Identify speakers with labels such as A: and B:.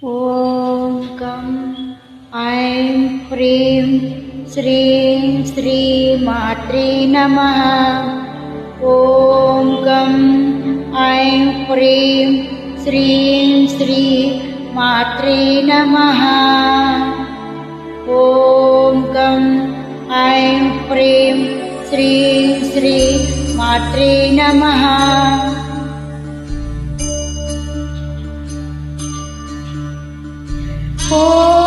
A: ॐ गं ऐं ह्रीं श्रीं श्रीमात्रे नमः। ॐ गं ऐं ह्रीं श्रीं श्रीमात्रे नमः। ॐ गं ऐं ह्रीं श्रीं श्रीमात्रे नमः। ॐ